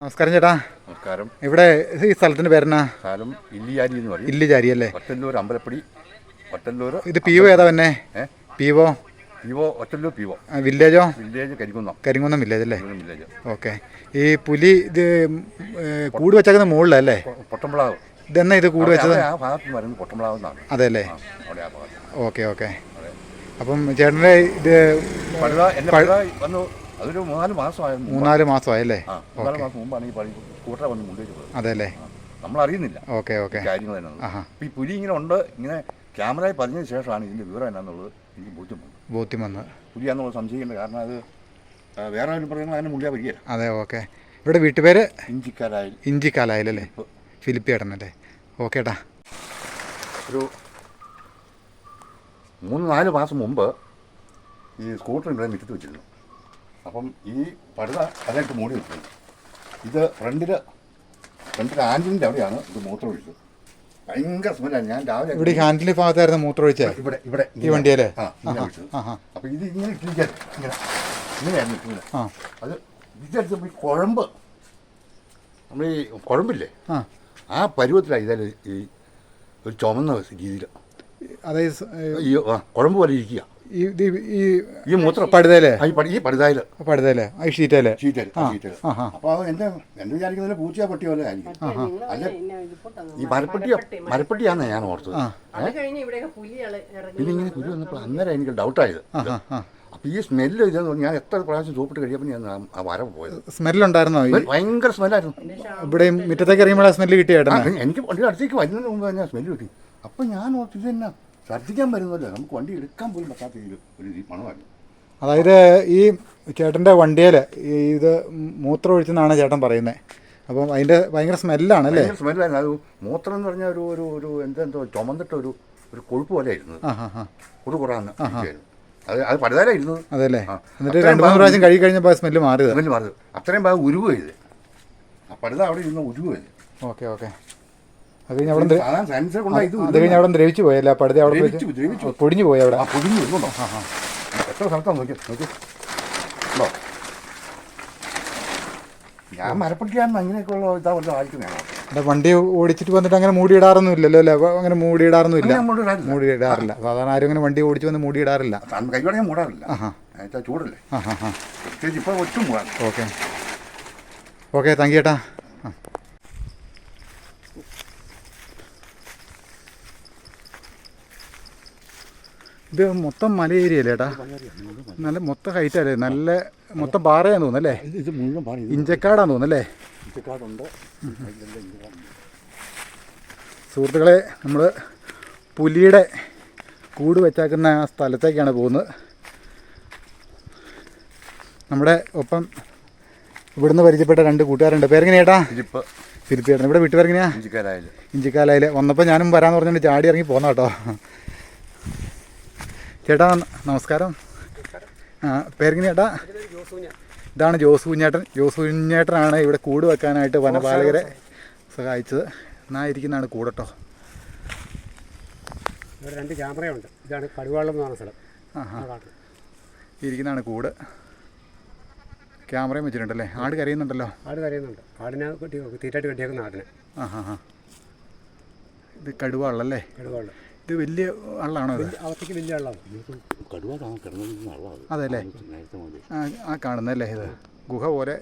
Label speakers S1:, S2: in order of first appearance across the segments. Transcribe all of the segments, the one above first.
S1: നമസ്കാരം ചേട്ടാ.
S2: നമസ്കാരം.
S1: ഇവിടെ ഈ സ്ഥലത്തിന്റെ പേരെന്നാ?
S2: സ്ഥലം ഇല്ലിയാരി എന്ന് പറയും.
S1: ഇല്ലിജാരി അല്ലേ?
S2: ഒറ്റല്ലൂർ അമ്പലപ്പടി. ഒറ്റല്ലൂർ.
S1: ഇത് പി ഒ ഏതാ തന്നെ? P O
S2: Ottallur P O.
S1: വില്ലേജോ?
S2: വില്ലേജ് കരിങ്കുന്നം.
S1: കരിങ്കുന്നം വില്ലേജ് അല്ലേ?
S2: വില്ലേജ്.
S1: ഓക്കെ. ഈ പുലി ഇത് കൂട് വെച്ചേക്കുന്ന മുകളിലല്ലേ?
S2: പൊട്ടംപ്ലാവ്.
S1: ഇതെന്നാ ഇത് കൂട് വെച്ചത്?
S2: ആ ഭാഗത്ത് പറയുന്നത് പൊട്ടംപ്ലാവ് എന്നാണ്.
S1: അതെ അല്ലേ?
S2: അവിടെ ആ ഭാഗത്ത്.
S1: Okay okay. അപ്പം ചേട്ടൻ്റെ ഇത്
S2: വന്നു. അതൊരു 3-4 മാസമായിരുന്നു.
S1: 3-4 മാസമായല്ലേ?
S2: 3-4 മാസം മുമ്പാണ് ഈ പണി സ്കൂട്ടറെ വന്ന് കൊണ്ടുപോയി പോയത്.
S1: അതെ അല്ലേ?
S2: നമ്മളറിയുന്നില്ല.
S1: Okay okay.
S2: കാര്യങ്ങൾ തന്നെ. അപ്പം ഈ പുലി ഇങ്ങനെ ഉണ്ട്, ഇങ്ങനെ ക്യാമറയിൽ പറഞ്ഞതിന് ശേഷമാണ് ഇതിൻ്റെ വിവരം എന്നാന്നുള്ളത് എനിക്ക് ബോധ്യം വന്നു. പുലിയാന്നുള്ള സംശയിക്കേണ്ട കാരണം അത് വേറെ ആരും പറയുന്നത് അതിന് മുള്ളിയാ വരികയില്ല.
S1: അതെ. ഓക്കെ. ഇവിടെ വീട്ടുപേര്
S2: ഇഞ്ചിക്കാലായിലല്ലേ?
S1: ഫിലിപ്പ് ചേട്ടനല്ലേ? ഓക്കെ ഏട്ടാ.
S2: ഒരു 3-4 മാസം മുമ്പ് ഈ സ്കൂട്ടർ ഇവിടെ മിറ്റത്ത് വെച്ചിരുന്നു. അപ്പം ഈ പടുത അതിനായിട്ട് മൂടി വെച്ചിരുന്നു. ഇത് ഫ്രണ്ടിൽ ആൻറ്റിൻ്റെ അവിടെയാണ് ഇത് മൂത്രം ഒഴിച്ചത്. ഭയങ്കര സ്മെല്ലാണ്. ഞാൻ രാവിലെ
S1: ഇവിടെ ഹാൻഡിൽ ഭാഗത്തായിരുന്നു മൂത്രം ഒഴിച്ചത്.
S2: ഇവിടെ
S1: ഈ വണ്ടിയല്ലേ?
S2: ഇങ്ങനെ ഒഴിച്ചത്. അപ്പോൾ ഇത് ഇങ്ങനെ ഇട്ടിരിക്കാൻ ഇങ്ങനെയായിരുന്നു ഇട്ടില്ല. അത് ഇതെടുത്തപ്പോൾ ഈ കുഴമ്പ്, നമ്മൾ ഈ കുഴമ്പില്ലേ, ആ പരുവത്തിലാണ് ഇതായാലും ഈ ഒരു ചുമന്ന രീതിയിൽ,
S1: അതായത്
S2: ഈ കുഴമ്പ് പോലെ ഇരിക്കുക ഈ മൂത്രം
S1: പടുതയില്.
S2: ഈ പടുതായില്
S1: ഈ ഷീറ്റേല്.
S2: അപ്പോൾ അത് എൻ്റെ വിചാരിക്കുന്നതിൽ പൂച്ചയോ പട്ടിയോ അല്ലേ ആയിരിക്കും. അല്ല, ഈ മരപ്പെട്ടിയാണെന്ന് ഞാൻ ഓർത്തത്. പിന്നെ ഇങ്ങനെ കുരു വന്നപ്പോൾ അന്നേരം എനിക്ക് ഡൗട്ടായത്. അപ്പോൾ ഈ സ്മെല്ല് ഇതെന്ന് പറഞ്ഞാൽ ഞാൻ എത്ര പ്രാവശ്യം സോപ്പിട്ട് കഴിയപ്പോൾ ഞാൻ ആ വര പോയത്.
S1: സ്മെല്ലുണ്ടായിരുന്നോ?
S2: ഭയങ്കര സ്മെല്ലായിരുന്നു.
S1: ഇവിടെ മുറ്റത്തേക്ക് ഇറങ്ങിയപ്പോൾ സ്മെല്ല് കിട്ടിയേട്ടാ?
S2: എനിക്ക് വണ്ടി അടുത്തേക്ക് വരുന്നതിന് മുമ്പ് തന്നെ സ്മെല്ല് കിട്ടി. അപ്പോൾ ഞാൻ ഓർത്ത് ഇത് തന്നെ ശ്രദ്ധിക്കാൻ വരുന്നല്ലോ, നമുക്ക് വണ്ടി എടുക്കാൻ പോലും പറ്റാത്ത ഒരു മണമായിരുന്നു.
S1: അതായത് ഈ ചേട്ടൻ്റെ വണ്ടിയിൽ ഇത് മൂത്രം ഒഴിച്ചെന്നാണ് ചേട്ടൻ പറയുന്നത്. അപ്പം അതിൻ്റെ ഭയങ്കര സ്മെല്ലാണല്ലേ?
S2: സ്മെല്ലായിരുന്നു. അത് മൂത്രം എന്ന് പറഞ്ഞാൽ ഒരു എന്തോ ചുമന്നിട്ട് ഒരു കൊഴുപ്പ് പോലെ ആയിരുന്നത്. കുറാന്ന് അത് പടുതാലായിരുന്നത്.
S1: അതല്ലേ? എന്നിട്ട് 2-3 പ്രാവശ്യം കഴുകി കഴിഞ്ഞപ്പോൾ സ്മെല്ല് മാറിയത്.
S2: അത്രയും ഭാഗം ഉരുവ് ചെയ്ത് ആ പടുത അവിടെ ഇരുന്ന് ഉരുവ് ചെയ്ത്.
S1: Okay okay. അത് കഴിഞ്ഞ് അവിടെ ദ്രവിച്ചു പോയല്ലേ? പടുത അവിടെ പൊടിഞ്ഞു പോയി. അവിടെ
S2: പൊടിഞ്ഞു വരുന്നുണ്ടോ? എത്ര സ്ഥലത്താണ് നോക്കിയോ? ഞാൻ മരപ്പെട്ടിയാന്ന് അങ്ങനെയൊക്കെയുള്ള ഇതാ വല്ലതും ആയിരിക്കുന്നതാണ്.
S1: വണ്ടി ഓടിച്ചിട്ട് വന്നിട്ട് അങ്ങനെ മൂടിയിടാറൊന്നും ഇല്ലല്ലോ അല്ലേ? അങ്ങനെ മൂടിയിടാറില്ല. സാധാരണ ആരും അങ്ങനെ വണ്ടി ഓടിച്ച് വന്ന് മൂടിയിടാറില്ല.
S2: കൈവടങ്ങി മൂടാറില്ല. ചൂടല്ലേ? ഇപ്പോൾ ഒറ്റും മൂടാൻ.
S1: Okay okay. താങ്ക് യു ചേട്ടാ. ഇത് മൊത്തം മല ഏരിയല്ലേ ചേട്ടാ? നല്ല മൊത്തം ഹൈറ്റല്ലേ? നല്ല മൊത്തം പാറയാന്ന് തോന്നുന്നല്ലേ?
S2: ഇത് മുഴുവൻ പാറ.
S1: ഇഞ്ചക്കാടാന്ന് തോന്നുന്നല്ലേ?
S2: ഇഞ്ചക്കാടുണ്ട്.
S1: സുഹൃത്തുക്കളെ, നമ്മൾ പുലിയുടെ കൂട് വെച്ചാക്കുന്ന ആ സ്ഥലത്തേക്കാണ് പോകുന്നത്. നമ്മുടെ ഒപ്പം ഇവിടുന്ന് പരിചയപ്പെട്ട 2 കൂട്ടുകാരുണ്ട്. പേരെങ്ങനെ ചേട്ടാ? ഫിലിപ്പ് ചേട്ടൻ. ഇവിടെ വീട്ടുപേരെങ്ങനെയാ? ഇഞ്ചിക്കാലായിൽ. വന്നപ്പോൾ ഞാനും വരാമെന്ന് പറഞ്ഞിട്ട് ചാടി ഇറങ്ങി പോന്ന കേട്ടോ. ചേട്ടാ നമസ്കാരം. പേരെങ്ങനെ ചേട്ടാ? ഇതാണ് ജോസ് കുഞ്ഞേട്ടനാണ് ഇവിടെ കൂട് വെക്കാനായിട്ട് വനപാലകരെ സഹായിച്ചത്. എന്നായിരിക്കുന്നതാണ് കൂട് കേട്ടോ.
S3: ഇവിടെ 2 ക്യാമറയുണ്ട്. ഇതാണ് കടുവാളം എന്ന് പറഞ്ഞ സ്ഥലം.
S1: ഇരിക്കുന്നതാണ് കൂട്. ക്യാമറയും വെച്ചിട്ടുണ്ടല്ലേ? ആട് കരയുന്നുണ്ടല്ലോ.
S3: ആടിനെ തീറ്റായിട്ട് കെട്ടിയേക്കുന്ന ആടിനെ.
S1: ഇത് കടുവാളല്ലേ?
S3: കടുവാള്.
S1: ഇത് വലിയ അള്ളാണോ?
S3: അവത്തേക്ക് വലിയ അള്ളാണ്.
S1: അതെ അല്ലേ? ആ കാണുന്നല്ലേ? ഇത് ഗുഹ പോലെ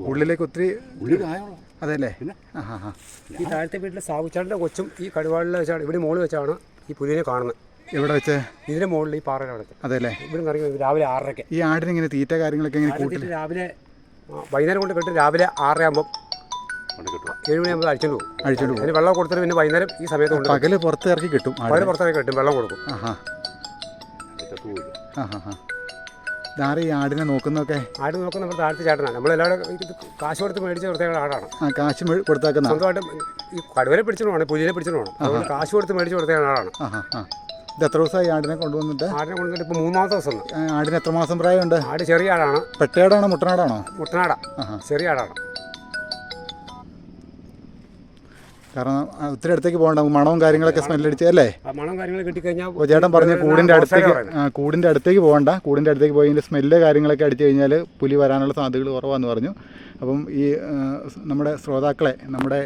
S1: ഉള്ളിലേക്ക് ഒത്തിരി. അതെ അല്ലേ?
S3: ഈ താഴത്തെ വീട്ടിലെ സാബുച്ചാടിൻ്റെ കൊച്ചും ഈ കടുവാളിൽ വെച്ചാണ്, ഇവിടെ മുകളിൽ വെച്ചാണ് ഈ പുലിനെ കാണുന്നത്.
S1: എവിടെ വെച്ച്?
S3: ഇതിൻ്റെ മുകളിൽ ഈ പാറയുടെ അവിടെ.
S1: അതെ അല്ലേ?
S3: ഇവിടെ ഇറങ്ങി രാവിലെ 6:30.
S1: ഈ ആടിന് ഇങ്ങനെ തീറ്റ കാര്യങ്ങളൊക്കെ ഇങ്ങനെ കൂട്ടി
S3: രാവിലെ വൈകുന്നേരം കൊണ്ട് കെട്ടി രാവിലെ 6:30 ആകുമ്പോൾ 7 മണിയാകുമ്പോൾ അഴിച്ചോണ്ട് പോകും. അതിന് വെള്ളം കൊടുത്തിട്ട് പിന്നെ വൈകുന്നേരം ഈ സമയത്ത് കൊണ്ട്
S1: പകല് പുറത്ത് ഇറക്കി കിട്ടും.
S3: പുറത്തിറക്കി കിട്ടും, വെള്ളം കൊടുക്കും.
S1: ഇതാരെ ഈ ആടിനെ നോക്കുന്നൊക്കെ?
S3: ആട് നോക്കുന്ന നമ്മൾ താഴത്തെ ചേട്ടനാണ്. നമ്മളെല്ലാവരും കാശ് കൊടുത്ത് മേടിച്ച പ്രത്യേക ആടാണ്.
S1: കാശ് കൊടുത്താക്കുന്ന
S3: സ്വന്തമായിട്ട് ഈ കടുവരെ പിടിച്ചിട്ട് വേണം, പുലിനെ പിടിച്ചിട്ട് വേണം. അതുകൊണ്ട് കാശ് കൊടുത്ത് മേടിച്ച് പ്രത്യേക ആടാണ്.
S1: ഇത് എത്ര ദിവസമായി ആടിനെ കൊണ്ടുവന്നിട്ട്?
S3: ആടിനെ കൊണ്ടുവന്നിട്ട് ഇപ്പോൾ 3-ാമത്തെ ദിവസം.
S1: ആടിന് എത്ര മാസം പ്രായമുണ്ട്?
S3: ആട് ചെറിയ ആടാണ്.
S1: പെട്ടയാടാണോ മുട്ടനാടാണോ?
S3: മുട്ടനാടാ. ചെറിയ ആടാണ്.
S1: കാരണം ഒത്തിരി അടുത്തേക്ക് പോകണ്ട, മണവും കാര്യങ്ങളൊക്കെ സ്മെല്ലടിച്ച് അല്ലേ?
S3: മണവും കാര്യങ്ങളൊക്കെ കിട്ടിക്കഴിഞ്ഞാൽ
S1: ചേട്ടൻ പറഞ്ഞ കൂടിൻ്റെ അടുത്തേക്ക് പോകണ്ട. കൂടിൻ്റെ അടുത്തേക്ക് പോയി സ്മെല്ല് കാര്യങ്ങളൊക്കെ അടിച്ചു കഴിഞ്ഞാൽ പുലി വരാനുള്ള സാധ്യതകൾ കുറവാന്ന് പറഞ്ഞു. അപ്പം ഈ നമ്മുടെ ശ്രോതാക്കളെ, നമ്മുടെ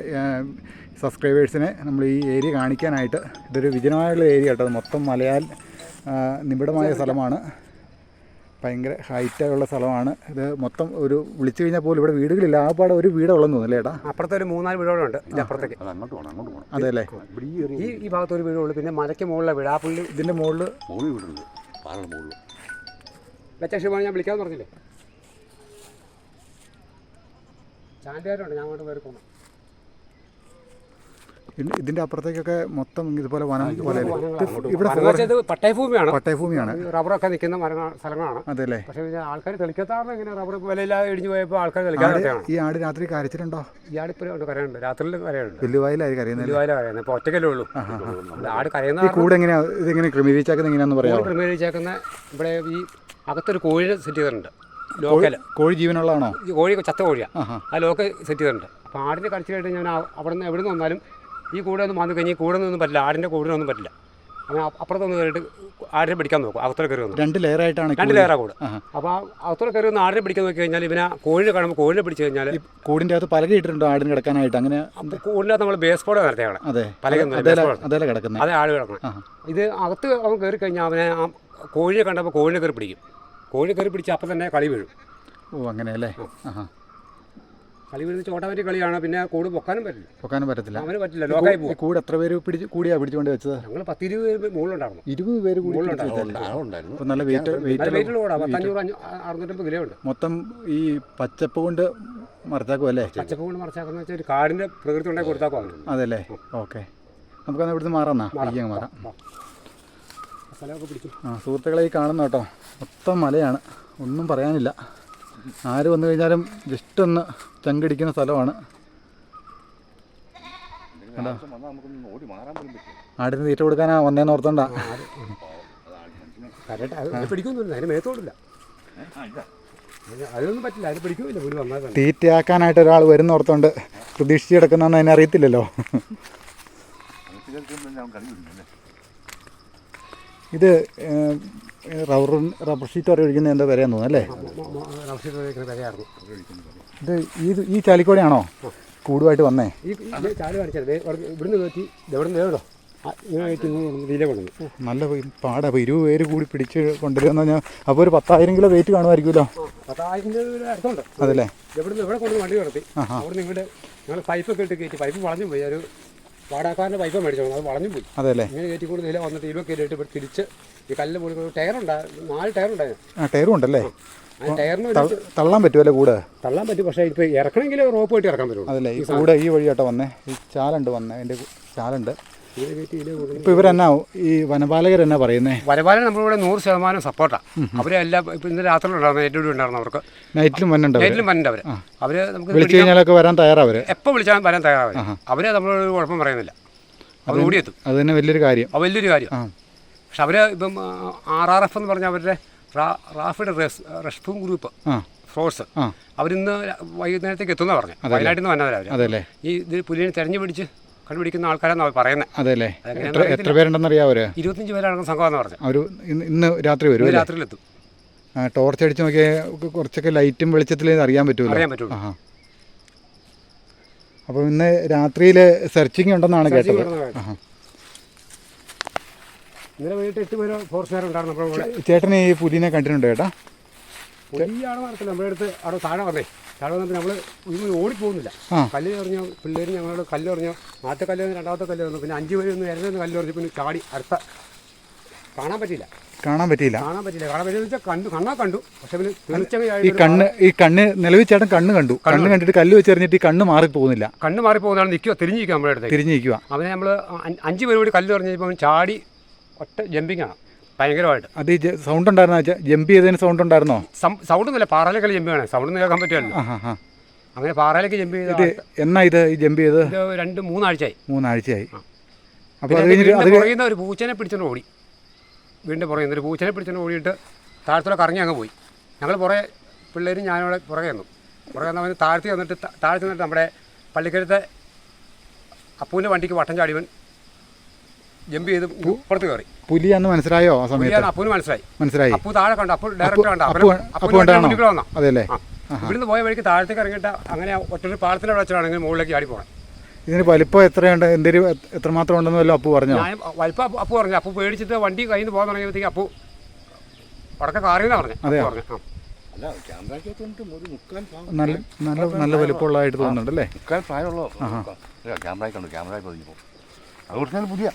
S1: സബ്സ്ക്രൈബേഴ്സിനെ നമ്മൾ ഈ ഏരിയ കാണിക്കാനായിട്ട്, ഇതൊരു വിജനമായുള്ള ഏരിയ കേട്ടോ, മൊത്തം മലയാൽ നിബിഡമായ സ്ഥലമാണ്, ഭയങ്കര ഹൈറ്റുള്ള സ്ഥലമാണ് ഇത്. മൊത്തം ഒരു വിളിച്ചു കഴിഞ്ഞാൽ പോലും ഇവിടെ വീടുകളില്ല, ആ പാടെ ഒരു വീടുള്ളതെന്ന് തോന്നുന്നു ചേട്ടാ.
S3: അപ്പുറത്തെ ഒരു 3-4 വീടുകളുണ്ട് അപ്പുറത്തേക്ക്.
S2: അങ്ങോട്ട് പോകണം.
S1: അതെ അല്ലേ?
S3: ഈ ഭാഗത്ത് ഒരു വീടുള്ളൂ, പിന്നെ മലയ്ക്ക് മുകളിലെ വീട്. ആ പുള്ളി
S1: ഇതിൻ്റെ മുകളിൽ
S2: വീടുണ്ട്, പാറയുടെ മുകളിൽ.
S3: ലക്ഷമാണ് ഞാൻ വിളിക്കാമെന്ന് പറഞ്ഞില്ലേ? ചാൻഡുകാരുണ്ട്, ഞാൻ അങ്ങോട്ട് കയറി പോകണം.
S1: ഇതിൻ്റെ അപ്പുറത്തേക്കൊക്കെ മൊത്തം ഇതുപോലെ വനം പോലെ. ഇവിടെ
S3: പട്ടയഭൂമിയാണ്,
S1: പട്ടയഭൂമിയാണ്,
S3: റബ്ബറൊക്കെ നിൽക്കുന്ന സ്ഥലങ്ങളാണ്.
S1: അതെ അല്ലേ?
S3: പക്ഷേ ആൾക്കാർ തെളിക്കാത്താറ് ഇങ്ങനെ റബ്ബർ വിലയില്ലാതെ ഇടിഞ്ഞു പോയപ്പോൾ ആൾക്കാർ തെളിക്കാതെ.
S1: ഈ ആട് രാത്രി കരച്ചിട്ടുണ്ടോ?
S3: ഈ ആട് ഇപ്പോൾ കരയുണ്ട്, രാത്രിയിൽ കരയുണ്ട്.
S1: വെല്ലുവായിലായി കരയുന്നത്.
S3: വെല്ലുവായില കരയുന്നത് ഇപ്പോൾ ഒറ്റക്കല്ലേ ഉള്ളൂ. ആട് കരയുന്ന
S1: ഈ കൂടെ എങ്ങനെയാ ഇതെങ്ങനെ ക്രമീകരിച്ചേക്കുന്നത് എങ്ങനെയാണെന്ന് പറയാമോ?
S3: ക്രമീകരിച്ചേക്കുന്ന ഇവിടെ ഈ അകത്തൊരു കോഴിനെ സെറ്റ് ചെയ്തിട്ടുണ്ട്. ലോക്കൽ
S1: കോഴി ജീവനുള്ളതാണോ?
S3: കോഴി ചത്ത കോഴിയാണ്, ആ ലോക്ക് സെറ്റ് ചെയ്തിട്ടുണ്ട്. അപ്പോൾ ആടിൻ്റെ കരച്ചിലായിട്ട് ഞാൻ അവിടെ നിന്ന് എവിടെ നിന്ന് വന്നാലും ഈ കൂടെ ഒന്ന് വന്നു കഴിഞ്ഞാൽ കൂടെ നിന്നൊന്നും പറ്റില്ല, ആടിൻ്റെ കൂടിനൊന്നും പറ്റില്ല. അങ്ങനെ അപ്പുറത്തൊന്ന് കയറിയിട്ട് ആടിനെ പിടിക്കാൻ നോക്കും. അകത്തോടെ കയറി വന്നു
S1: 2 ലെയറായിട്ടാണ്,
S3: 2 ലെയറാണ് കൂട്. അപ്പോൾ അകത്തോടെ കയറി ഒന്ന് ആടിനെ പിടിക്കാൻ നോക്കി കഴിഞ്ഞാൽ ഇവനെ കോഴിനെ കാണുമ്പോൾ കോഴിനെ പിടിച്ച് കഴിഞ്ഞാൽ
S1: കൂടിൻ്റെ അകത്ത് പലക ഇട്ടിട്ടുണ്ടോ ആടിന് കിടക്കാനായിട്ട്? അങ്ങനെ
S3: കൂടിനകത്ത് നമ്മൾ ബേസ് ബോർഡ് നടത്തിയാണ്.
S1: അതെ, അതേ കിടക്കുന്നത്,
S3: അതേ ആട് കിടക്കണം. ഇത് അകത്ത് അവൻ കയറി കഴിഞ്ഞാൽ അവനെ ആ കോഴിനെ കണ്ടപ്പോൾ കോഴിനെ കയറി പിടിക്കും. കോഴി കയറി പിടിച്ച് അപ്പം തന്നെ കളി വീഴും.
S1: ഓ അങ്ങനെയല്ലേ?
S3: കളി വീഴുന്ന ഓട്ടോമാറ്റിക് കളിയാണ്. പിന്നെ കൂട് പൊക്കാനും പറ്റില്ല, അവന് പറ്റില്ല, ലോക്കായി പോകും.
S1: കൂട് എത്ര പേര് പിടിച്ചുകൊണ്ട് വെച്ചത്?
S3: ഞങ്ങൾ 10-20 പേര് മുകളിലുണ്ടായിരുന്നു.
S1: 20 പേര് കൂടി നല്ല
S3: വെയിറ്റുള്ള കൂടാ, 500-650 കിലോ ഉണ്ട്.
S1: മൊത്തം ഈ പച്ചപ്പ് കൊണ്ട് മറച്ചാക്കും അല്ലേ?
S3: പച്ചപ്പ് കൊണ്ട് മറച്ചാക്കുന്ന വെച്ചാൽ ഒരു കാടിൻ്റെ പ്രകൃതി ഉണ്ടാക്കി കൊടുത്താക്കും.
S1: അതല്ലേ? ഓക്കെ, നമുക്കന്ന് ഇവിടുന്ന് മാറാം. മാറാം.
S3: സ്ഥലമൊക്കെ പിടിച്ചു.
S1: സുഹൃത്തുക്കളെ ഈ കാണുന്ന കേട്ടോ, മൊത്തം മലയാണ്, ഒന്നും പറയാനില്ല. ആര് വന്നു കഴിഞ്ഞാലും ജസ്റ്റ് ഒന്ന് ചങ്കിടിക്കുന്ന സ്ഥലമാണ്. ആടിന് തീറ്റ കൊടുക്കാനാ വന്നേന്ന് ഓർത്തണ്ട.
S3: പിടിക്കൊന്നുമില്ല, അതിന് മേത്തോടില്ല, അതൊന്നും പറ്റില്ല, അതിന് പിടിക്കുമില്ല. ഒരു വന്നാൽ
S1: തീറ്റയാക്കാനായിട്ട് ഒരാൾ വരുന്ന ഓർത്തോണ്ട് പ്രതീക്ഷിച്ച് കിടക്കുന്നതെന്ന് അതിനെ അറിയത്തില്ലല്ലോ. ഇത് റബ്ബർ ഷീറ്റ് വരെ ഒഴിക്കുന്ന എന്താ വരെയെന്ന് തോന്നുന്നു അല്ലേ? ഇത് ഈ ചാലിക്കോടെയാണോ കൂടുമായിട്ട് വന്നേ?
S3: ചാല് കാണിച്ചത് ഇവിടുന്ന് കയറ്റി ഇവിടുന്ന് വേണോ
S1: നല്ല പാടാ. അപ്പോൾ 20 പേര് കൂടി പിടിച്ച് കൊണ്ടുവരുമെന്ന് പറഞ്ഞാൽ അപ്പോൾ ഒരു 10,000 കിലോ വെയിറ്റ് കാണുമായിരിക്കുമല്ലോ.
S3: 10,000 കിലോ അടുത്തുണ്ട്.
S1: അതല്ലേ?
S3: ഇവിടുന്ന് ഇവിടെ കൊണ്ട് വണ്ടി കിടത്തി. അവിടുന്ന് ഇവിടെ ഞങ്ങൾ പൈപ്പൊക്കെ ഇട്ട് കയറ്റി, പൈപ്പ് വളഞ്ഞു പോയി. ഒരു വാടാക്കാരൻ്റെ പൈപ്പ് മേടിച്ചോ, അത് വളഞ്ഞു പോയി.
S1: അതല്ലേ?
S3: ഇങ്ങനെ കയറ്റിക്കൊണ്ട് നില വന്നിട്ട് 20 കിലോ ഇട്ട് ഇവിടെ തിരിച്ച് ഈ കല്ല് പൊടി ടയറുണ്ടായിരുന്നു, 4 ടയറുണ്ടായിരുന്നു.
S1: ടയറും ഉണ്ടല്ലേ?
S3: ടയറിന്
S1: തള്ളാൻ പറ്റുമല്ലേ? കൂടെ
S3: തള്ളാൻ പറ്റും, പക്ഷേ ഇപ്പോൾ ഇറക്കണമെങ്കിൽ റോപ്പ് ആയിട്ട് ഇറക്കാൻ പറ്റും.
S1: അതല്ലേ? ഈ കൂടെ ഈ വഴിയാട്ടോ വന്നേ, ഈ ചാലുണ്ട് വന്നേ, അതിൻ്റെ ചാലുണ്ട്. ഇപ്പോൾ ഇവരെന്നാ ഈ വനപാലകരെന്നാ പറയുന്നേ?
S3: വനപാലകർ നമ്മളിവിടെ 100% സപ്പോർട്ടാണ്. അവരെല്ലാം ഇപ്പോൾ ഇന്ന് രാത്രിയിലുണ്ടായിരുന്നു, നൈറ്റ് ഡ്യൂട്ടി ഉണ്ടായിരുന്നു അവർക്ക്.
S1: നൈറ്റിലും വന്നിട്ടുണ്ട്
S3: അവർ നമുക്ക്
S1: വിളിച്ചു കഴിഞ്ഞാലൊക്കെ വരാൻ തയ്യാറാവർ,
S3: എപ്പോൾ വിളിച്ചാൽ വരാൻ തയ്യാറാവും. അവരെ നമ്മളൊരു കുഴപ്പം പറയുന്നില്ല, അവർ ഓടിയെത്തും.
S1: അത് തന്നെ വലിയൊരു കാര്യം.
S3: പക്ഷെ അവർ ഇപ്പം RRF എന്ന് പറഞ്ഞാൽ അവരുടെ റാഫിഡ് റെസ്ക്യൂ ഗ്രൂപ്പ് ഫോഴ്സ് അവരിന്ന് വൈകുന്നേരത്തേക്ക് എത്തുന്ന പറഞ്ഞു. വയനാട്ടിൽ നിന്ന് വന്നവരവർ.
S1: അതല്ലേ?
S3: ഈ ഇത് പുലിനെ തെരഞ്ഞു പിടിച്ച് കണ്ടുപിടിക്കുന്ന ആൾക്കാരാണ് പറയുന്നത്.
S1: അതല്ലേ? എത്ര പേരുണ്ടെന്ന് അറിയാവോ?
S3: 25 പേരാണ് സംഘം എന്ന് പറഞ്ഞു.
S1: അവർ ഇന്ന് രാത്രി വരും,
S3: രാത്രിയിലെത്തും.
S1: ടോർച്ച് അടിച്ച് നോക്കിയാൽ കുറച്ചൊക്കെ ലൈറ്റും വെളിച്ചത്തിൽ അറിയാൻ പറ്റുമല്ലോ. അപ്പോൾ ഇന്ന് രാത്രിയിൽ സെർച്ചിങ് ഉണ്ടെന്നാണ് കേട്ടത്.
S3: ഇന്നലെ വൈകിട്ട് 8 പേര് ഫോറസ്റ്റുകാരുണ്ടായിരുന്നു.
S1: ചേട്ടന് ഈ പുലിനെ കണ്ടിട്ടുണ്ടോ ചേട്ടാ?
S3: പുലിയാണ് നടത്തില്ല. നമ്മുടെ അടുത്ത് അവിടെ താഴെ വന്നേ, താഴെ വന്നപ്പോൾ നമ്മൾ ഇങ്ങനെ ഓടിപ്പോകുന്നില്ല. കല്ല് എറിഞ്ഞോ, പിള്ളേർ ഞങ്ങളോട് കല്ല് എറിഞ്ഞോ, ആദ്യത്തെ കല്ല് വന്നു, രണ്ടാമത്തെ കല്ല് വന്നു, പിന്നെ 5 പേര് ഒന്ന് ഇരന്ന് കല്ല് എറിഞ്ഞു, പിന്നെ ചാടി അടുത്ത കാണാൻ പറ്റിയില്ല. കാണാൻ പറ്റില്ല വെച്ചാൽ കണ്ടു. പക്ഷെ പിന്നെ
S1: ഈ കണ്ണ് നിലവിൽ ചേട്ടൻ കണ്ണ് കണ്ടിട്ട് കല്ല് വെച്ചെറിഞ്ഞിട്ട് ഈ കണ്ണ് മാറിപ്പോകുന്നില്ല.
S3: കണ്ണ് മാറിപ്പോകുന്നതാണ്. നിൽക്കുക, തിരിഞ്ഞു നിൽക്കുക, നമ്മുടെ അടുത്ത് തിരിഞ്ഞു നിൽക്കുക. അവനെ നമ്മൾ 5 പേര് കൂടി കല്ല് എറിഞ്ഞപ്പോൾ ചാടി ഒറ്റ ജമ്പിങ്ങാണ് ഭയങ്കരമായിട്ട്.
S1: അത് സൗണ്ട് ഉണ്ടായിരുന്നോ? ജമ്പ് ചെയ്തതിന് സൗണ്ട് ഉണ്ടായിരുന്നോ?
S3: സൗണ്ട് ഒന്നുമില്ല, പാറയിലേക്കല്ല ജമ്പ് ചെയ്യണേ, സൗണ്ട് ഒന്നും കേൾക്കാൻ പറ്റുമല്ലോ. അങ്ങനെ പാറയിലേക്ക് ജമ്പ് ചെയ്ത്.
S1: എന്നാ ഇത് ജമ്പ് ചെയ്ത്?
S3: 2-3 ആഴ്ചയായി.
S1: അപ്പോൾ അത്
S3: പുറയുന്ന ഒരു പൂച്ചനെ പിടിച്ചോണ്ട് ഓടി. വീണ്ടും പുറയുന്ന ഒരു പൂച്ചനെ പിടിച്ചോണ്ട് ഓടിയിട്ട് താഴത്തോടെ കറങ്ങി അങ്ങ് പോയി. ഞങ്ങൾ പുറകെ പിള്ളേരും ഞാനവിടെ പുറകെ വന്നു. അവന് താഴ്ത്തി വന്നിട്ട് നമ്മുടെ പള്ളിക്കരത്തെ അപ്പൂൻ്റെ വണ്ടിക്ക് വട്ടം ചാടിവൻ ജമ്പ് ചെയ്ത് പുറത്ത് കയറി.
S1: പുലിയാന്ന് മനസ്സിലായോ? ആ സമയത്ത്
S3: അപ്പൂന് മനസ്സിലായി. അപ്പൂ താഴെ കണ്ടു, അപ്പോൾ ഡയറക്റ്റ് കണ്ടു.
S1: അതല്ലേ?
S3: ഇവിടുന്ന് പോയ വഴിക്ക് താഴത്തേക്ക് ഇറങ്ങിയിട്ട് അങ്ങനെ ഒറ്റൊരു പാളത്തിലവിടെ വെച്ചാണെങ്കിൽ മുകളിലേക്ക് ചാടി പോകണം.
S1: ഇതിന് വലിപ്പം എത്രയുണ്ട്, എന്തൊരു എത്രമാത്രം ഉണ്ടെന്ന് വല്ലതും അപ്പു പറഞ്ഞോ?
S3: ഞാൻ വലിപ്പം അപ്പു പറഞ്ഞു. അപ്പു പേടിച്ചിട്ട് വണ്ടി കയ്യിൽ നിന്ന് പോകാൻ തുടങ്ങിയപ്പോഴത്തേക്ക് അപ്പു ഉടക്കെ കാറിയെന്നാണ് പറഞ്ഞു.
S1: അതെയോ?
S3: പറഞ്ഞു
S2: അല്ല ക്യാമറയ്ക്കകത്ത് ഒരു മുക്കാൽ ഭാഗം
S1: നല്ല നല്ല നല്ല വലിപ്പമുള്ളതായിട്ട് തോന്നുന്നുണ്ട് അല്ലേ?
S2: മുക്കാൽ പ്രായമുള്ള ക്യാമറയ്ക്കുണ്ട്. ക്യാമറ പതിഞ്ഞു അത് ഒറിജിനൽ പുതിയ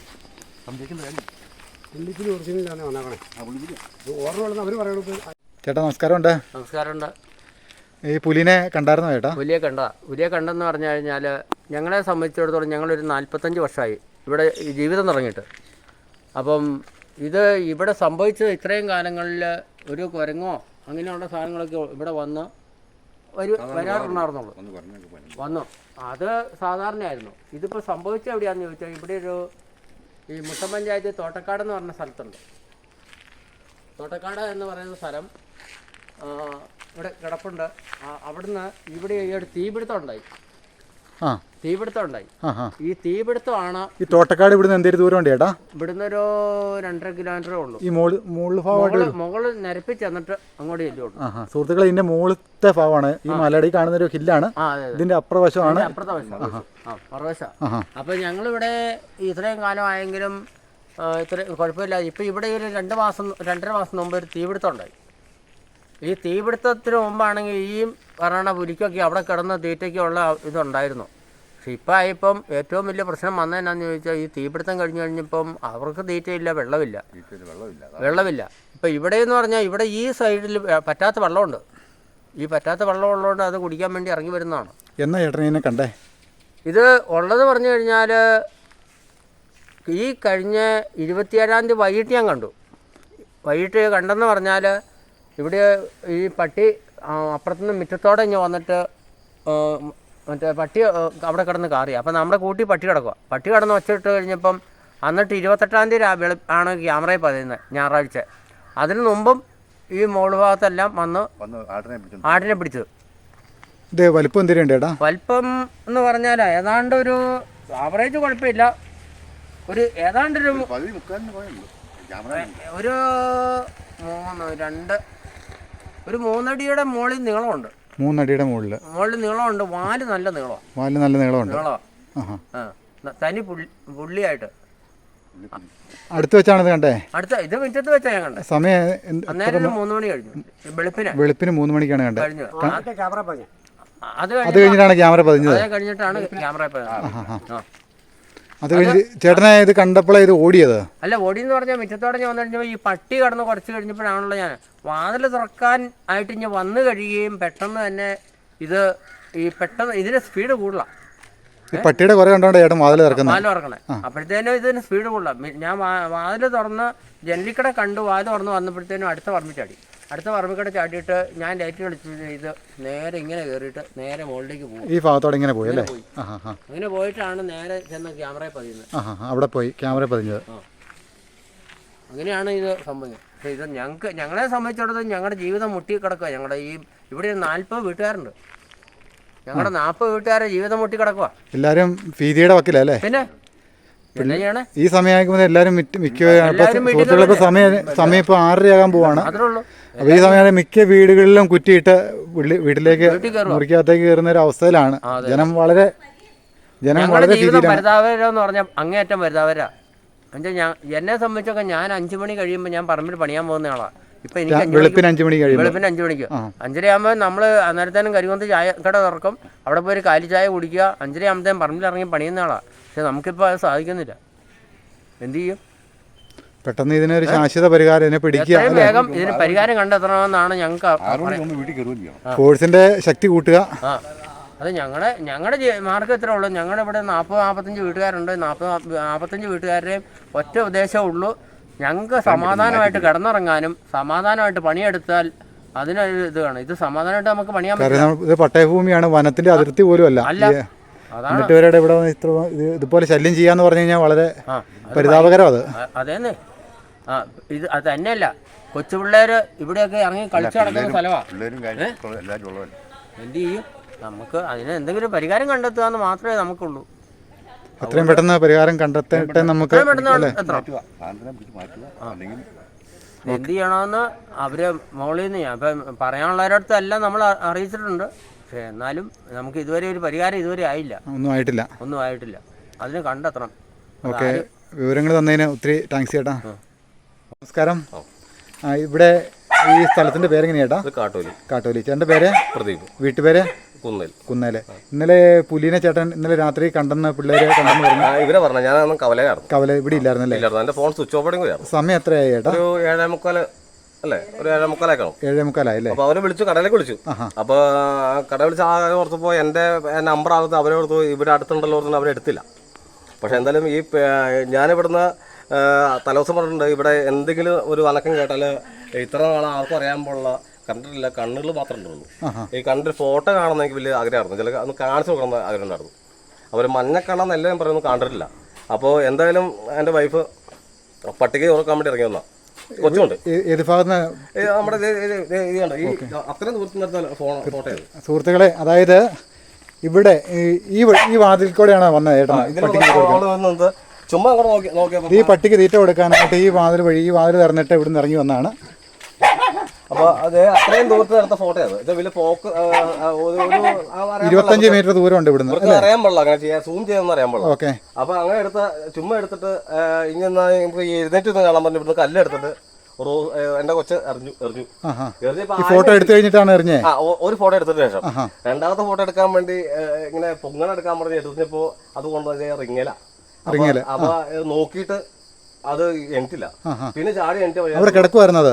S2: സംശയിക്കേണ്ട കാര്യം.
S3: പുള്ളിപ്പിന് ഒറിജിനലാണ് വന്നാക്കണേ.
S2: ആ പുള്ളി പുതിയ
S3: ഓർമ്മ അവർ പറയണത്.
S1: ചേട്ടാ നമസ്കാരമുണ്ട്.
S4: നമസ്കാരമുണ്ട്.
S1: ഈ പുലിനെ കണ്ടായിരുന്നോ ചേട്ടാ?
S4: പുലിയെ കണ്ടെന്ന് പറഞ്ഞു കഴിഞ്ഞാൽ ഞങ്ങളെ സംബന്ധിച്ചിടത്തോളം ഞങ്ങളൊരു 45 വർഷമായി ഇവിടെ ഈ ജീവിതം തുടങ്ങിയിട്ട്. അപ്പം ഇത് ഇവിടെ സംഭവിച്ചത് ഇത്രയും കാലങ്ങളിൽ ഒരു കുരങ്ങോ അങ്ങനെയുള്ള സാധനങ്ങളൊക്കെ ഇവിടെ വന്ന് വരാറുണ്ടായിരുന്നുള്ളൂ. വന്നു അത് സാധാരണയായിരുന്നു. ഇതിപ്പോൾ സംഭവിച്ചത് എവിടെയാണെന്ന് ചോദിച്ചാൽ ഇവിടെ ഈ മുട്ടം പഞ്ചായത്ത് തോട്ടക്കാട് എന്ന് പറഞ്ഞ സ്ഥലത്തുണ്ട്. തോട്ടക്കാട് എന്ന് പറയുന്ന സ്ഥലം ഇവിടെ കിടപ്പുണ്ട്. അവിടുന്ന് ഇവിടെ ഈ ഒരു തീപിടുത്തം ഉണ്ടായി. ഈ തീപിടുത്തമാണ്.
S1: ഈ തോട്ടക്കാട് ഇവിടുന്ന് എന്തൊരു ദൂരം ഉണ്ട് ചേട്ടാ?
S4: ഇവിടുന്ന് ഒരു 2.5 കിലോമീറ്ററേ ഉള്ളൂ.
S1: ഈ
S4: മുകളിൽ നിരപ്പി ചെന്നിട്ട് അങ്ങോട്ട് ചെല്ലുള്ളൂ.
S1: സുഹൃത്തുക്കളെ, ഇതിന്റെ മുകളിലത്തെ ഭാഗമാണ് ഈ മലയുടെ കാണുന്ന ഒരു ഹില്ലാണ്. ഇതിന്റെ അപ്പുറവശമാണ്.
S4: അപ്പൊ ഞങ്ങളിവിടെ ഇത്രയും കാലമായെങ്കിലും കുഴപ്പമില്ല. ഇപ്പൊ ഇവിടെ ഒരു 2.5 മാസം മുമ്പ് ഒരു തീപിടുത്തം ഉണ്ടായി. ഈ തീപിടുത്തത്തിന് മുമ്പാണെങ്കിൽ ഈ പറയണ പുലിക്കൊക്കെ അവിടെ കിടന്ന് തീറ്റയ്ക്കുള്ള ഇതുണ്ടായിരുന്നു. പക്ഷെ ഇപ്പം ഏറ്റവും വലിയ പ്രശ്നം വന്നതെന്നാന്ന് ചോദിച്ചാൽ ഈ തീപിടുത്തം കഴിഞ്ഞപ്പം അവർക്ക് തീറ്റയില്ല, വെള്ളമില്ല. ഇപ്പം ഇവിടെ എന്ന് പറഞ്ഞാൽ ഇവിടെ ഈ സൈഡിൽ പറ്റാത്ത വെള്ളമുണ്ട്. ഈ പറ്റാത്ത വെള്ളം ഉള്ളതുകൊണ്ട് അത് കുടിക്കാൻ വേണ്ടി ഇറങ്ങി വരുന്നതാണ്.
S1: എന്നാ ചേട്ടനെ ഇതിനെ കണ്ടേ?
S4: ഇത് ഉള്ളത് പറഞ്ഞു കഴിഞ്ഞാൽ ഈ കഴിഞ്ഞ 27-ാം തീയതി വൈകിട്ട് ഞാൻ കണ്ടു. വൈകിട്ട് കണ്ടെന്ന് പറഞ്ഞാൽ ഇവിടെ ഈ പട്ടി അപ്പുറത്തുനിന്ന് മുറ്റത്തോടെ ഇങ്ങനെ വന്നിട്ട് മറ്റേ പട്ടി അവിടെ കിടന്ന് കാറി. അപ്പം നമ്മുടെ കൂട്ടി പട്ടി കിടക്കുക. പട്ടി കിടന്ന് ഒച്ചിട്ട് കഴിഞ്ഞപ്പം എന്നിട്ട് 28-ാം തീയതി ആണ് ക്യാമറയിൽ പതിയുന്നത്, ഞായറാഴ്ച. അതിന് മുമ്പും ഈ മോൾ ഭാഗത്തെല്ലാം വന്ന് ആടിനെ പിടിച്ചത്.
S1: ഇത് വലിപ്പം എന്തിനുണ്ട് ചേട്ടാ?
S4: വലിപ്പം എന്ന് പറഞ്ഞാൽ ഏതാണ്ട് ഒരു ആവറേജ് കുഴപ്പമില്ല. ഏതാണ്ടൊരു 3 അടിയുടെ മുകളിൽ നീളമുണ്ട്.
S1: 3 അടിയുടെ മുകളിൽ
S4: നീളമുണ്ട്. വാല് നല്ല നീളമാണ്.
S1: നല്ല നീളമുണ്ട്.
S4: തനി പുള്ളിയായിട്ട്.
S1: അടുത്ത് വെച്ചാണ് ഇത് കണ്ടേ?
S4: ഇത് മുറ്റത്ത് വെച്ചാ ഞാൻ കണ്ടത്.
S1: സമയം
S4: അന്നേരം 3 മണി കഴിഞ്ഞു.
S1: വെളുപ്പിന് 3 മണിക്കാണ് കണ്ടത്.
S4: അത്
S1: കഴിഞ്ഞിട്ടാണ് ക്യാമറ പതിഞ്ഞത്. അത് കഴിഞ്ഞ് ചേട്ടനെ ഇത് കണ്ടപ്പോഴേ ഇത് ഓടിയത്?
S4: അല്ല, ഓടിയെന്ന് പറഞ്ഞാൽ മുറ്റത്തോടെ ഞാൻ വന്നു കഴിഞ്ഞപ്പോൾ ഈ പട്ടി കടന്ന് കുറച്ച് കഴിഞ്ഞപ്പോഴാണല്ലോ ഞാൻ വാതിൽ തുറക്കാൻ ആയിട്ട് ഇങ്ങനെ വന്നു കഴിയുകയും പെട്ടെന്ന് തന്നെ ഇതിന് സ്പീഡ് കൂടുതലാണ്.
S1: പട്ടിയുടെ കുറെ കണ്ടോണ്ട് ചേട്ടൻ വാതിൽ
S4: തുറക്കണേ. അപ്പോഴത്തേനും ഇതിന് സ്പീഡ് കൂടുതലാണ്. ഞാൻ വാതിൽ തുറന്ന് ജനലിക്കട കണ്ടു. വാതിൽ തുറന്ന് വന്നപ്പോഴത്തേനും അടുത്ത പറമ്പിക്കട ചാടിയിട്ട് ഞാൻ ലൈറ്റ് കളിച്ചു. ഇത് നേരെ ഇങ്ങനെ കയറിയിട്ട് നേരെ മുകളിലേക്ക് പോകും.
S1: ഈ ഭാഗത്തോടെ ഇങ്ങനെ പോയി അല്ലേ?
S4: അങ്ങനെ പോയിട്ടാണ് നേരെ ചെന്ന് ക്യാമറയിൽ പതിയുന്നത്.
S1: അവിടെ പോയി ക്യാമറ പതിഞ്ഞത്.
S4: അങ്ങനെയാണ് ഇത് സംഭവിച്ചത്. പക്ഷേ ഇത് ഞങ്ങളെ സംബന്ധിച്ചിടത്തോളം ഞങ്ങളുടെ ജീവിതം മുട്ടി കിടക്കുക. ഞങ്ങളുടെ ഇവിടെ 40 വീട്ടുകാരുണ്ട്. ഞങ്ങളുടെ 40 വീട്ടുകാരെ ജീവിതം മുട്ടി കിടക്കുക. എല്ലാവരും
S1: ഭീതിയുടെ വക്കിലല്ലേ?
S4: പിന്നെ
S1: ഈ സമയമാകുമ്പോൾ എല്ലാവരും സുഹൃത്തുക്കളിപ്പോൾ സമയം ഇപ്പോൾ 6:30 പോവാണ്. അപ്പോൾ ഈ സമയം മിക്ക വീടുകളിലും കുറ്റിയിട്ട് വീട്ടിലേക്ക് മുറിക്കകത്തേക്ക് കയറുന്ന ഒരു അവസ്ഥയിലാണ്. ജനം വളരെ
S4: പരിതാപകരെന്ന് പറഞ്ഞാൽ അങ്ങേയറ്റം പരിതാപകരാ. എന്നെ സംബന്ധിച്ചൊക്കെ ഞാൻ 5 മണി കഴിയുമ്പോൾ ഞാൻ പറമ്പിൽ പണിയാൻ പോകുന്ന ആളാണ്. ഇപ്പൊ എനിക്ക്
S1: വെളുപ്പിന് 5 മണിക്ക്
S4: 5 മണിക്ക് 5:30 ആകുമ്പോൾ നമ്മൾ അന്നേരത്തേനും കരികൊന്ത് ചായ കട തുറക്കും. അവിടെ പോയി ഒരു കാലി ചായ കുടിക്കുക. 5:30 ആകുമ്പോഴത്തേനും പറമ്പിൽ ഇറങ്ങി പണിയുന്ന ആളാണ്. പക്ഷെ നമുക്കിപ്പോൾ അത് സാധിക്കുന്നില്ല. എന്ത് ചെയ്യും?
S1: പെട്ടെന്ന് ഇതിനൊരു ശാശ്വത പരിഹാരം
S4: വേഗം ഇതിന് പരിഹാരം കണ്ടെത്തണമെന്നാണ് ഞങ്ങൾക്ക്.
S1: ഫോഴ്സിന്റെ ശക്തി കൂട്ടുക.
S4: അത് ഞങ്ങളുടെ മാർഗ്ഗം ഇത്രേ ഉള്ളൂ. ഞങ്ങളുടെ ഇവിടെ 40-45 വീട്ടുകാരുണ്ട്. 40-45 വീട്ടുകാരുടെയും ഒറ്റ ഉദ്ദേശമേ ഉള്ളൂ. ഞങ്ങൾക്ക് സമാധാനമായിട്ട് കിടന്നിറങ്ങാനും സമാധാനമായിട്ട് പണിയെടുത്താൽ അതിനൊരു ഇത് വേണം. ഇത് സമാധാനമായിട്ട് നമുക്ക് പണിയാൻ പറ്റില്ല.
S1: ഇത് പട്ടയഭൂമിയാണ്, വനത്തിന്റെ അതിർത്തി പോലും അല്ല. എന്നിട്ട് ഇവരുടെ ഇവിടെ ഇതുപോലെ ശല്യം ചെയ്യാന്ന് പറഞ്ഞു കഴിഞ്ഞാൽ വളരെ പരിതാപകരം.
S4: അതേന്ന് അത് തന്നെയല്ല, കൊച്ചു പിള്ളേര് ഇവിടെയൊക്കെ ഇറങ്ങി കളിച്ചു നടക്കുന്ന സ്ഥലമാണ്. എന്ത് ചെയ്യും? നമുക്ക് അതിന് എന്തെങ്കിലും പരിഹാരം കണ്ടെത്തുക എന്ന് മാത്രമേ നമുക്കുള്ളൂ.
S1: എത്രയും പെട്ടെന്ന് പരിഹാരം കണ്ടെത്തട്ടെ നമുക്ക്.
S4: എന്ത് ചെയ്യണമെന്ന് അവർ മുകളിൽ നിന്ന് ഇപ്പം പറയാനുള്ളവരടുത്തെല്ലാം നമ്മൾ അറിയിച്ചിട്ടുണ്ട്. പക്ഷേ എന്നാലും നമുക്ക് ഇതുവരെ ഒരു പരിഹാരം ഇതുവരെ ആയില്ല. ഒന്നും ആയിട്ടില്ല. അതിന് കണ്ടെത്തണം.
S1: ഓക്കെ, വിവരങ്ങൾ തന്നതിന് ഒത്തിരി താങ്ക്സ് ചേട്ടാ. നമസ്കാരം. ഇവിടെ ഈ സ്ഥലത്തിൻ്റെ പേരെങ്ങനെയാ? കാട്ടോലി. ചേട്ടൻ്റെ പേര്? പ്രദീപ്. വീട്ടുപേര്? കുന്നേല്. ഇന്നലെ പുലിനെ ചേട്ടൻ ഇന്നലെ രാത്രി കണ്ടെന്ന് പിള്ളേരെ കണ്ടെന്ന് പറഞ്ഞു.
S5: ഇവരെ പറഞ്ഞു. ഞാനൊന്നും കവല
S1: ഇവിടെ ഇല്ലായിരുന്നല്ലേ?
S5: എന്റെ ഫോൺ സ്വിച്ച് ഓഫ് ആയിരുന്നു.
S1: സമയം എത്രയായി ചേട്ടാ?
S5: ഒരു 7:45 അല്ലേ? ഒരു 7:45
S1: 7:45
S5: അപ്പൊ അവരെ വിളിച്ചു, കടയിലേക്ക് വിളിച്ചു. അപ്പൊ കട വിളിച്ച് ആകെ ഓർത്തപ്പോ എന്റെ നമ്പർ ആകത്ത് അവരെ ഓർത്തു ഇവിടെ അടുത്തുണ്ടല്ലോ ഓർത്തുകൊണ്ട് അവരെടുത്തില്ല. പക്ഷെ എന്തായാലും ഈ ഞാനിവിടുന്ന് തലേദിവസം പറഞ്ഞിട്ടുണ്ട്, ഇവിടെ എന്തെങ്കിലും ഒരു അനക്കം കേട്ടാൽ ഇത്ര നാളെ ആർക്കും അറിയാൻ പോലുള്ള കണ്ടിട്ടില്ല, കണ്ണുകൾ മാത്രമേ ഉള്ളൂ. ഈ കണ്ടിട്ട് ഫോട്ടോ കാണുന്ന എനിക്ക് വലിയ ആഗ്രഹമായിരുന്നു. ചില ഒന്ന് കാണിച്ചു കൊടുക്കുന്ന ആഗ്രഹം ഉണ്ടായിരുന്നു. അവർ മഞ്ഞക്കണ്ണെന്ന് എല്ലാം പറയുന്നത് കണ്ടിട്ടില്ല. അപ്പോൾ എന്തായാലും എൻ്റെ വൈഫ് പട്ടിക ഓർക്കാൻ വേണ്ടി ഇറങ്ങി വന്നാ. കൊച്ചുണ്ട്. നമ്മുടെ അത്രയും ദൂരത്തിൽ ഫോട്ടോ.
S1: സുഹൃത്തുക്കളെ, അതായത് ഇവിടെ ഈ വാതിൽ കൂടെയാണ് വന്നത് ചേട്ടാ.
S5: ചുമ്മാ അങ്ങോട്ട് നോക്കിയപ്പോൾ
S1: ഈ പട്ടിക്ക് തീറ്റ കൊടുക്കാനായിട്ട് ഈ വാതിൽ തുറന്നിട്ട് ഇവിടുന്ന് ഇറങ്ങി വന്നതാണ്.
S5: അപ്പൊ അത് അത്രയും ദൂരത്ത് എടുത്ത ഫോട്ടോയാണ്. ഇത് വലിയ പോക്ക്
S1: 25 മീറ്റർ ദൂരമുണ്ട് ഇവിടുന്ന്.
S5: അറിയാൻ പാടില്ല, അങ്ങനെ ചെയ്യാൻ സൂം ചെയ്യാൻ അറിയാൻ പാടില്ല.
S1: ഓക്കെ.
S5: അപ്പൊ അങ്ങനെ ചുമ്മാ എടുത്തിട്ട് ഇങ്ങനെ നമുക്ക് എഴുന്നേറ്റ് കാണാൻ പറഞ്ഞു. ഇവിടുന്ന് കല്ലെടുത്തിട്ട് എന്റെ കൊച്ച് എറിഞ്ഞു.
S1: ഫോട്ടോ എടുത്തു കഴിഞ്ഞിട്ടാണ് എറിഞ്ഞേ?
S5: ഒരു ഫോട്ടോ എടുത്തിട്ട് ശേഷം രണ്ടാമത്തെ ഫോട്ടോ എടുക്കാൻ വേണ്ടി ഇങ്ങനെ പൊങ്ങന എടുക്കാൻ പറഞ്ഞ് എടുത്തപ്പോ അത് കൊണ്ടുവന്ന റിങ്ങല. അപ്പൊ നോക്കിയിട്ട് അത് എണിട്ടില്ല. പിന്നെ ചാടി എണിറ്റ്
S1: കിടക്കുവായിരുന്നത്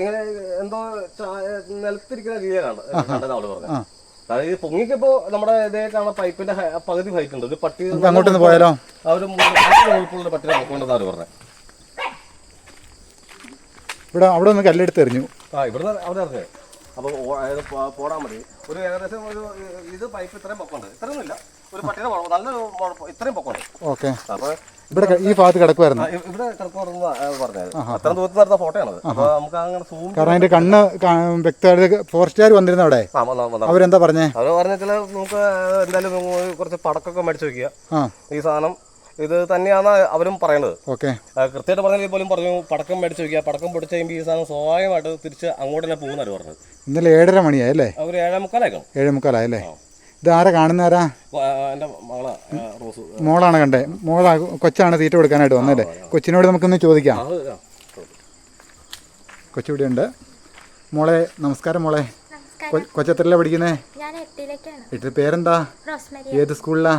S5: ഇങ്ങനെ എന്തോ നിലത്തിരിക്കുന്ന രീതിയിലാണ് കണ്ടത് അവള് പറഞ്ഞത്. അതായത് പൊങ്ങിക്കപ്പോ നമ്മുടെ ഇതേ കാണുന്ന പൈപ്പിന്റെ പകുതി ഹൈറ്റ് ഉണ്ട്. ഒരു പട്ടി
S1: അങ്ങോട്ട് പോയാലോ?
S5: അവര് പട്ടിനെ നോക്കൊണ്ടെന്ന് അവര് പറഞ്ഞത്.
S1: അവിടെ ഒന്ന് കല്ലെടുത്ത് എറിഞ്ഞു.
S5: ഇവിടുന്ന് അവിടെ ഇറങ്ങി. അപ്പൊ പോടാൻ മതി. ഒരു ഏകദേശം ഇത് പൈപ്പ് ഇത്രയും പൊക്കമുണ്ട്. ഇത്രയൊന്നുമില്ല, ഒരു പട്ടിയുടെ നല്ലൊരു ഇത്രയും പൊക്കമുണ്ട്.
S1: ഓക്കെ. അപ്പൊ ഇവിടെ ഈ ഭാഗത്ത് കിടക്കുമായിരുന്നു.
S5: ഇവിടെ കിടക്കുമായിരുന്നു പറഞ്ഞത്. അത്ര ദൂരത്ത് നടന്ന ഫോട്ടോയാണത്. അപ്പൊ നമുക്ക് അങ്ങനെ സൂം,
S1: കാരണം അതിന്റെ കണ്ണ് വ്യക്തമായിട്ട് ഫോറസ്റ്റുകാർ വന്നിരുന്നു അവിടെ. അവരെന്താ പറഞ്ഞേ?
S5: അവര് പറഞ്ഞാൽ നമുക്ക് എന്തായാലും കുറച്ച് പടക്കൊക്കെ മേടിച്ചു വെക്കുക. ഈ സാധനം ഇത് തന്നെയാണ് അവരും പറയുന്നത്.
S1: ഓക്കെ.
S5: കൃത്യമായിട്ട് പറഞ്ഞാൽ പോലും പറഞ്ഞു പടക്കം മേടിച്ചു വെക്കുക. പടക്കം പൊടിച്ച് കഴിയുമ്പോൾ ഈ സാധനം സ്വാഭാവികമായിട്ട് തിരിച്ച് അങ്ങോട്ട് തന്നെ പോകുന്നവർ പറഞ്ഞത്.
S1: ഇന്നലെ 7:30 മണിയായല്ലേ?
S5: ഒരു 7:45
S1: 7:45 ഇത് ആരാ കാണുന്നാരാ?
S5: എന്റെ മകളാ റോസ്.
S1: മോളാണ് കണ്ടേ? കൊച്ചാണ് തീറ്റ കൊടുക്കാനായിട്ട് വന്നല്ലേ? കൊച്ചിനോട് നമുക്കൊന്ന് ചോദിക്കാം. കൊച്ചിവിടെ ഉണ്ട്. മോളെ നമസ്കാരം. മോളെ കൊച്ചെത്രല്ല പഠിക്കുന്നേ? 8. പേരെന്താ? ഏത് സ്കൂളിലാ?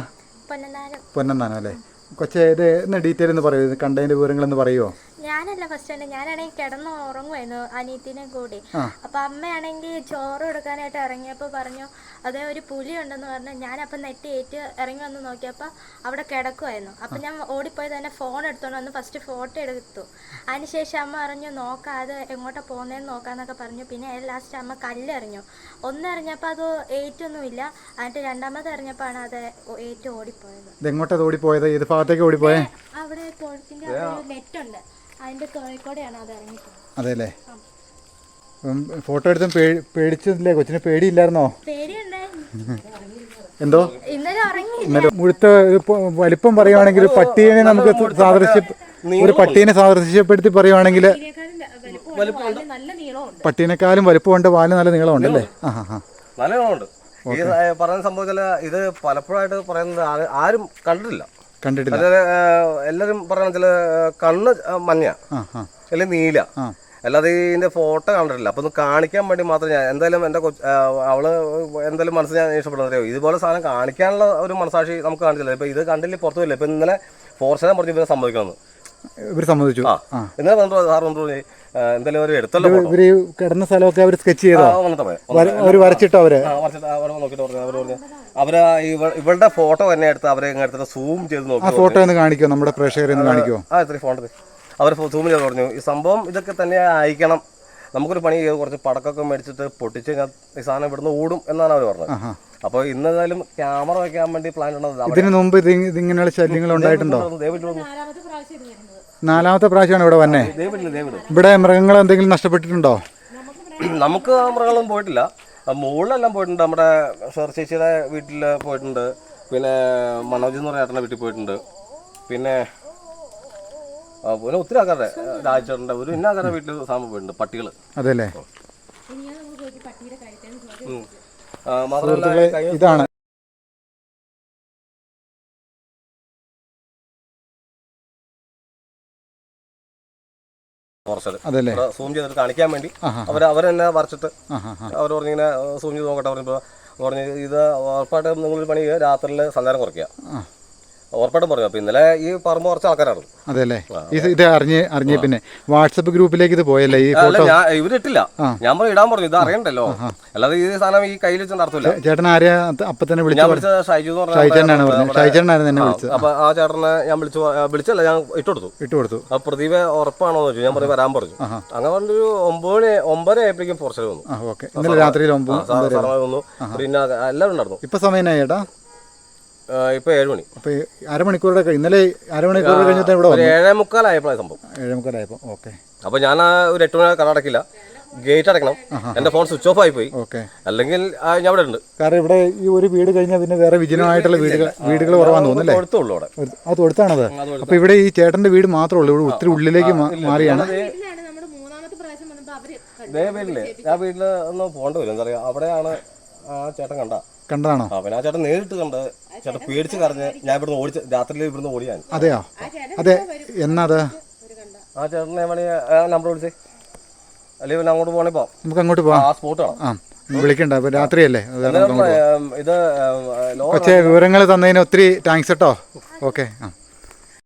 S1: പൊന്നന്താനം അല്ലേ? കൊച്ചെ ഇത് എന്ന് ഡീറ്റെയിൽ ഒന്ന് പറയൂ, കണ്ടതിന്റെ വിവരങ്ങളൊന്ന് പറയുമോ?
S6: ഞാനല്ല ഫസ്റ്റ് ഞാനാണെങ്കിൽ കിടന്ന് ഉറങ്ങുമായിരുന്നു അനിയത്തിനെ കൂടി. അപ്പൊ അമ്മയാണെങ്കിൽ ചോറ് കൊടുക്കാനായിട്ട് ഇറങ്ങിയപ്പോൾ പറഞ്ഞു അതേ ഒരു പുലി ഉണ്ടെന്ന് പറഞ്ഞു. ഞാനപ്പം നെറ്റിയേറ്റ് ഇറങ്ങി വന്ന് നോക്കിയപ്പോൾ അവിടെ കിടക്കുമായിരുന്നു. അപ്പം ഞാൻ ഓടിപ്പോയി തന്നെ ഫോൺ എടുത്തോണ്ട് വന്ന് ഫസ്റ്റ് ഫോട്ടോ എടുത്തു. അതിനുശേഷം അമ്മ പറഞ്ഞു നോക്കാതെ എങ്ങോട്ടാ പോകുന്നതെന്ന് നോക്കാന്നൊക്കെ പറഞ്ഞു. പിന്നെ ലാസ്റ്റ് അമ്മ കല്ലെറിഞ്ഞു. ഒന്നെറിഞ്ഞപ്പോൾ അത് ഏറ്റൊന്നുമില്ല. എന്നിട്ട് രണ്ടാമത് എറിഞ്ഞപ്പോൾ ആണ് അത് ഏറ്റവും ഓടിപ്പോയത്.
S1: എങ്ങോട്ടാ ഓടിപ്പോയത്? ഏത് ഭാഗത്തേക്ക് ഓടിപ്പോയേ?
S6: അവിടെ തോട്ടത്തിന്റെ നെറ്റുണ്ട്, അതിന്റെ തോഴിക്കൂടെയാണ് അത് ഇറങ്ങിപ്പോയത്.
S1: അതെല്ലേ? ഫോട്ടോ എടുത്തും പേടിച്ചില്ലേ? കൊച്ചിന് പേടിയില്ലായിരുന്നോ? എന്തോ ഇന്നലെ മുഴുത്ത വലിപ്പം പറയുവാണെങ്കിൽ പട്ടീനെ നമുക്ക് പട്ടീനെ സാദൃശ്യപ്പെടുത്തി പറയുവാണെങ്കിൽ പട്ടീനെക്കാളും വലിപ്പമുണ്ട്, വാല് നല്ല നീളമുണ്ട് അല്ലേ?
S5: നല്ല നീളമുണ്ട്. ഈ പറയുന്ന സംഭവത്തില് ഇത് പലപ്പോഴായിട്ട് പറയുന്നത് ആരും കണ്ടിട്ടില്ല. എല്ലാരും പറയുന്ന ചില കണ്ണ് മഞ്ഞ അല്ലെങ്കിൽ നീല, അല്ലാതെ ഇതിന്റെ ഫോട്ടോ കണ്ടിട്ടില്ല. അപ്പൊ ഒന്ന് കാണിക്കാൻ വേണ്ടി മാത്രം ഞാൻ എന്തായാലും എന്റെ അവള് എന്തായാലും മനസ്സിൽ ഞാൻ ഇഷ്ടപ്പെടുന്നത് ഇതുപോലെ സാധനം കാണിക്കാനുള്ള ഒരു മനസാക്ഷി നമുക്ക് കാണിച്ചില്ല. ഇപ്പൊ ഇത് കണ്ടില്ല പുറത്തു വരില്ല. ഇപ്പൊ ഇന്നലെ ഫോറസ്റ്റിനെ പറഞ്ഞ് ഇവരെ സമ്മതിക്കണം.
S1: ഇവർ സമ്മതിച്ചു.
S5: ഇന്നലെ സാർ എന്തായാലും ഒരു എടുത്തല്ലോ
S1: ഇവര് കിടന്ന സ്ഥലമൊക്കെ അവർ സ്കെച്ച് ചെയ്തോ? അവർ വരച്ചിട്ടോ? അവര്
S5: നോക്കിട്ട് പറഞ്ഞു. അവര് പറഞ്ഞു അവര് ഇവളുടെ ഫോട്ടോ തന്നെ എടുത്ത് അവരെ എടുത്തിട്ട് സൂം ചെയ്ത് നോക്കി.
S1: ആ ഫോട്ടോ ഒന്ന് കാണിക്കോ? നമ്മുടെ പ്രേക്ഷകരെ ഒന്ന് കാണിക്കോ?
S5: ഇത്രയും ഫോട്ടോ അവർ സൂം ചെയ്ത് പറഞ്ഞു ഈ സംഭവം ഇതൊക്കെ തന്നെ അയക്കണം. നമുക്കൊരു പണി ചെയ്ത് കുറച്ച് പടക്കൊക്കെ മേടിച്ചിട്ട് പൊട്ടിച്ച് ഈ സാധനം ഇവിടുന്ന് ഓടും എന്നാണ് അവർ പറഞ്ഞത്. അപ്പൊ ഇന്നേതായാലും ക്യാമറ വെക്കാൻ വേണ്ടി പ്ലാൻ ഉള്ളത്.
S1: ഇതിനു മുമ്പ് ഇങ്ങനെയുള്ള ശല്യങ്ങൾ ഉണ്ടായിട്ടുണ്ടോ? 4ാമത്തെ പ്രാവശ്യമാണ് ഇവിടെ വന്നേ. ഇവിടെ മൃഗങ്ങൾ എന്തെങ്കിലും നഷ്ടപ്പെട്ടിട്ടുണ്ടോ?
S5: നമുക്ക് മൃഗങ്ങളൊന്നും പോയിട്ടില്ല. മുകളിലെല്ലാം പോയിട്ടുണ്ട്. നമ്മുടെ ചേച്ചിയുടെ വീട്ടിൽ പോയിട്ടുണ്ട്. പിന്നെ മനോജ് എന്ന് പറഞ്ഞ ഏട്ടൻ്റെ വീട്ടിൽ പോയിട്ടുണ്ട്. പിന്നെ പിന്നെ ഒത്തിരി ആൾക്കാരുടെ രാജേട്ടൻ്റെ ഒരു ഇന്ന ആൾക്കാരുടെ വീട്ടിൽ സാധനം പട്ടികൾ.
S1: അതെല്ലേ.
S5: മാത്രമല്ല
S1: ഇതാണ് അതല്ലേ
S5: സൂം ചെയ്തിട്ട് കാണിക്കാൻ വേണ്ടി അവരെന്നെ വരച്ചിട്ട് അവർ പറഞ്ഞിങ്ങനെ സൂം ചെയ്ത് നോക്കട്ടെ പറഞ്ഞ് ഇത് ഉറപ്പായിട്ടും നിങ്ങളൊരു പണി രാത്രിയിൽ സഞ്ചാരം കുറയ്ക്കുക ഉറപ്പായിട്ടും പറഞ്ഞു. അപ്പോൾ ഇന്നലെ ഈ പറമ്പ് കുറച്ച് ആൾക്കാരാണ്.
S1: അതെല്ലേ. ഇത് അറിഞ്ഞ പിന്നെ വാട്സപ്പ് ഗ്രൂപ്പിലേക്ക് ഇത് പോയല്ലേ ഈ ഫോട്ടോ?
S5: ഇവരിട്ടില്ല, ഞാൻ പറഞ്ഞു ഇടാൻ പറഞ്ഞു. ഇത് അറിയണ്ടല്ലോ, അല്ലാതെ ഈ സാധനം ഈ കയ്യിൽ വെച്ച് നടത്തില്ല.
S1: ചേട്ടൻ ആരെയാ അപ്പൊ തന്നെ വിളിച്ചത്?
S5: ഷൈജു എന്ന്
S1: ഷൈജേട്ടനാണ് എന്നെ വിളിച്ചത്.
S5: അപ്പൊ ആ ചേട്ടനെ ഞാൻ വിളിച്ചല്ല, ഞാൻ ഇട്ട് കൊടുത്തു. അപ്പൊ പ്രദീപ് ഉറപ്പാണോ എന്ന് ചോദിച്ചു. ഞാൻ പറഞ്ഞു വരാൻ പറഞ്ഞു. അങ്ങനെ പറഞ്ഞൊരു 9 ആയപ്പോഴേക്കും പുറത്തേക്ക് വന്നു.
S1: ഇന്നലെ രാത്രി
S5: വന്നു. പിന്നെ എല്ലാവരും ഉണ്ടായിരുന്നു.
S1: ഇപ്പൊ സമയം ചേട്ടാ?
S5: ഇപ്പൊ 7 മണി.
S1: അപ്പൊ അരമണിക്കൂറുടെ ഇന്നലെ അരമണിക്കൂർ കഴിഞ്ഞിട്ട് ഇവിടെ
S5: 7:45 ആയപ്പോഴാണ് സംഭവം.
S1: 7:45. ഓക്കെ.
S5: അപ്പൊ ഞാൻ ഒരു 8 മണി കട അടക്കില്ല, ഗേറ്റ് അടക്കണം. എന്റെ ഫോൺ സ്വിച്ച് ഓഫ് ആയി പോയി. അല്ലെങ്കിൽ ഞാൻ ഇവിടെ ഉണ്ട്.
S1: കാരണം ഇവിടെ ഈ ഒരു വീട് കഴിഞ്ഞാൽ പിന്നെ വേറെ വിജനമായിട്ടുള്ള വീടുകൾ കുറവാന്ന് തോന്നുന്നല്ലേ?
S5: തൊഴുത്തുള്ളൂ അവിടെ.
S1: അത് തൊഴുത്താണത്. അപ്പൊ ഇവിടെ ഈ ചേട്ടന്റെ വീട് മാത്രമേ ഉള്ളൂ, ഇവിടെ ഒത്തിരി ഉള്ളിലേക്ക് മാറിയാണ്.
S5: വീട്ടില് ആ വീട്ടില് ഒന്ന് പോകേണ്ടി വരും. എന്താ പറയാ, അവിടെയാണ് ആ ചേട്ടൻ കണ്ടതാണോ? പിന്നെ ആ ചേട്ടൻ നേരിട്ട് കണ്ട് ചേട്ടൻ പേടിച്ച് കറഞ്ഞ് ഞാൻ ഇവിടുന്ന് ഓടിച്ച് രാത്രിയിൽ ഇവിടുന്ന് ഓടിയാൻ.
S1: അതെയോ? അതെ. എന്നാത്
S5: ആ ചേട്ടനെ വേണേ നമ്പർ വിളിച്ചേ, അല്ലെങ്കിൽ പിന്നെ അങ്ങോട്ട് പോകണേ പോവാം.
S1: നമുക്ക് അങ്ങോട്ട് പോവാം.
S5: ആ സ്പോട്ട് കാണാം.
S1: വിളിക്കണ്ട, അപ്പൊ രാത്രിയല്ലേ.
S5: ഇത്
S1: പക്ഷേ വിവരങ്ങൾ തന്നതിന് ഒത്തിരി താങ്ക്സ് കേട്ടോ. ഓക്കെ.